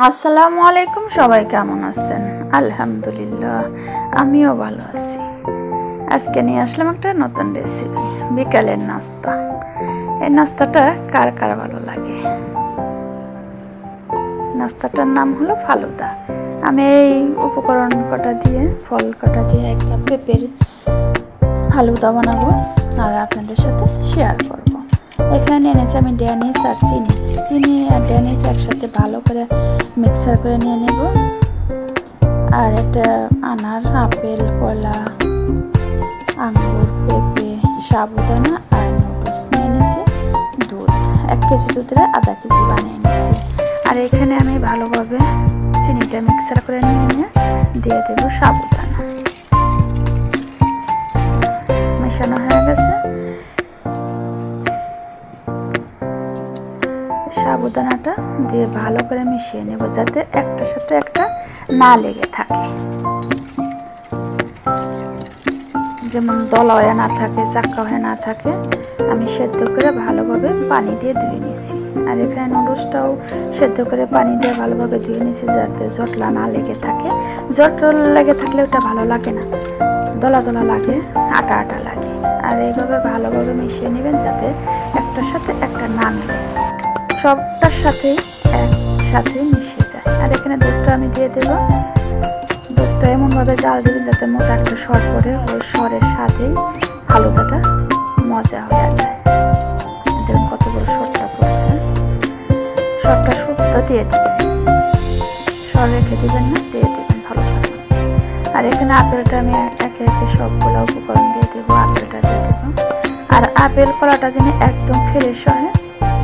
আসসালামু আলাইকুম, সবাই কেমন আছেন? আলহামদুলিল্লাহ, আমিও ভালো আছি। আজকে নিয়ে আসলাম একটা নতুন রেসিপি, বিকালের নাস্তা। এই নাস্তাটা কার কার ভালো লাগে? নাস্তাটার নাম হলো ফালুদা। আমি এই উপকরণ কটা দিয়ে, ফল কটা দিয়ে একটা পেঁপের ফালুদা বানাবো আর আপনাদের সাথে শেয়ার করব। এখানে নিয়ে নিয়েছি আমি ড্যানিশ আর চিনি আর ড্যানিশ একসাথে ভালো করে মিক্সার করে নিয়ে নেব। আর একটা আনার, আপেল, কলা, আঙ্গুর, পেঁপে, সাবুদানা আর নুডলস নিয়ে নিয়েছি। দুধ 1 কেজি দুধের আধা কেজি বানিয়ে নিয়েছি। আর এখানে আমি ভালোভাবে চিনিটা মিক্সার করে নিয়ে দিয়ে দেবো সাবুদানা। মেশানো হয়ে গেছে। সাবুদানাটা দিয়ে ভালো করে মিশিয়ে নেব, যাতে একটার সাথে একটা না লেগে থাকে, যেমন দলা হয়ে না থাকে, চাক্কা হয়ে না থাকে। আমি সেদ্ধ করে ভালোভাবে পানি দিয়ে ধুয়ে নিয়েছি। আর এখানে নুডলসটাও সেদ্ধ করে পানি দিয়ে ভালোভাবে ধুয়ে নিয়েছি, যাতে জটলা না লেগে থাকে। জটল লেগে থাকলে ওটা ভালো লাগে না, দলা দলা লাগে, আটা আটা লাগে। আর এইভাবে ভালোভাবে মিশিয়ে নেবেন, যাতে একটার সাথে একটা না মিলে, সবটার সাথেই একসাথে মিশিয়ে যায়। আর এখানে দুধটা আমি দিয়ে দেব। দুধটা এমনভাবে জাল দেবে যাতে মোটা একটা সর পড়ে, ওই সরের সাথেই ফালুদাটা মজা হয়ে যায়। দেখুন কত বড় সরটা পড়ছে। সরটা শুদ্ধ দিয়ে দেবেন, সর রেখে দেবেন না, দিয়ে দেবেন ফালুদার মধ্যে। আর এখানে আপেলটা আমি একে একে সবগুলো উপকরণ দিয়ে দেবো। আপেলটা দিয়ে দেবো। আর আপেল কলাটা যেন একদম ফ্রেশ হয়,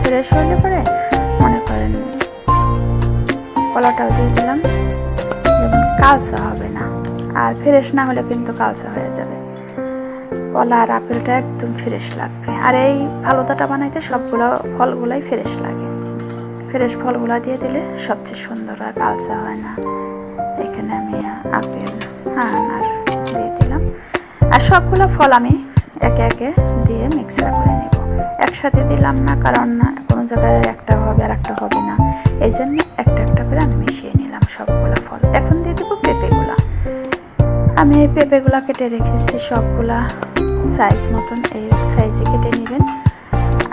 ফ্রেশ হলে পরে মনে করেন কলাটাও দিয়ে দিলাম, যেমন কালচা হবে না। আর ফ্রেশ না হলে কিন্তু কালচা হয়ে যাবে। কলা আর আপেলটা একদম ফ্রেশ লাগবে। আর এই ফালুদাটা বানাইতে সবগুলো ফলগুলাই ফ্রেশ লাগে। ফ্রেশ ফলগুলো দিয়ে দিলে সবচেয়ে সুন্দর হয়, কালচা হয় না। এখানে আমি আপেল, আনার দিয়ে দিলাম। আর সবগুলো ফল আমি একে একে দিয়ে মিক্সার করে নেব। একসাথে দিলাম না, কারণ কোনো জায়গায় একটা হবে আর একটা হবে না। এই জন্য একটা একটা করে আমি মিশিয়ে নিলাম সবগুলা ফল। এখন দিয়ে দেবো পেঁপেগুলা। আমি এই পেঁপেগুলা কেটে রেখেছি সবগুলা সাইজ মতন, এই সাইজে কেটে নেবেন।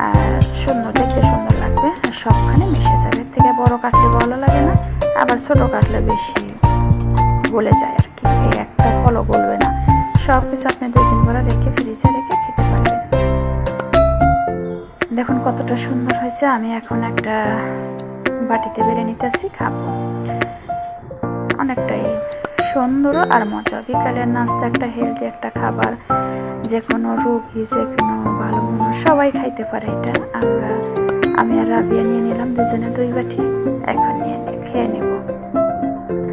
আর সুন্দর, দেখতে সুন্দর লাগবে, আর সবখানে মিশে যাবে। এর থেকে বড় কাটলে ভালো লাগে না, আবার ছোট কাটলে বেশি গলে যায় আর কি। এই একটা ফলও গলবে না। সব কিছু আপনি 2 দিন পরে রেখে ফ্রিজে রেখে খেতে পারবেন। দেখুন কতটা সুন্দর হয়েছে। আমি এখন একটা বাটিতে বেড়ে নিতেছি, খাবো। অনেকটাই সুন্দর আর মজা। বিকালের নাস্তা একটা হেলদি একটা খাবার, যে কোনো রোগী, যে কোনো ভালো মানুষ সবাই খাইতে পারে এটা। আমি আর রাবিয়া নিয়ে নিলাম দুজনে 2 বাটি। এখন খেয়ে নেব।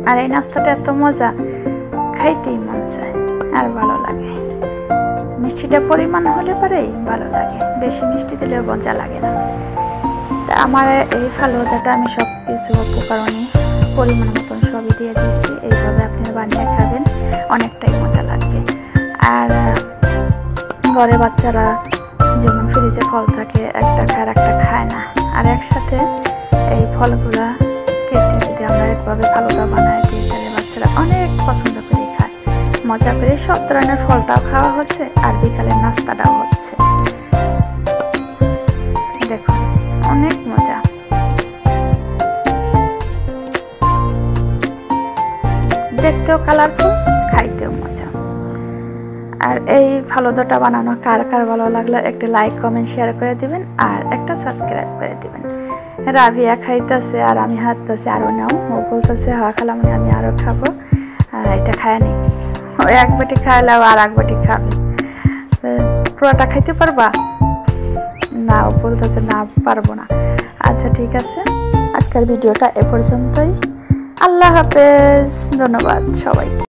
আর এই নাস্তাটা এত মজা, খাইতেই মন চায় আর ভালো লাগে। মিষ্টিটা পরিমাণ হলে পরেই ভালো লাগে, বেশি মিষ্টি দিলেও মজা লাগে না। আমার এই ফালুদাটা আমি সব কিছু উপকরণে পরিমাণ মতন সবই দিয়ে দিয়েছি। এইভাবে আপনি বানিয়ে খাবেন, অনেকটাই মজা লাগবে। আর ঘরে বাচ্চারা যেমন ফ্রিজে ফল থাকে, একটা খায় আর একটা খায় না। আর একসাথে এই ফলগুলা কেটে যদি আমরা একভাবে ফালুদা বানাই দিই, তাহলে বাচ্চারা অনেক পছন্দ করে খায়। মজা করে সব ধরনের ফলটাও খাওয়া হচ্ছে আর বিকালের নাস্তাটাও হচ্ছে। দেখুন অনেক মজা। দেখতেও কালারফুল, খাইতেও মজা। আর এই ফালুদাটা বানানো কার কার ভালো লাগলো একটা লাইক, কমেন্ট, শেয়ার করে দিবেন। আর একটা সাবস্ক্রাইব করে দিবেন। রাবিয়া খাইতেছে আর আমি হাঁটতেছি, আরও নাও। ও বলতেছে হাওয়া খালাম, আমি আরও খাবো। এটা খায় নি, ও 1 বাটি খাইলাম আর 1 বাটি খাবে। পুরোটা খাইতে পারবা না? ও বলতেছে না, পারবো না। আচ্ছা ঠিক আছে, আজকের ভিডিওটা এ পর্যন্তই। আল্লাহ হাফেজ, ধন্যবাদ সবাইকে।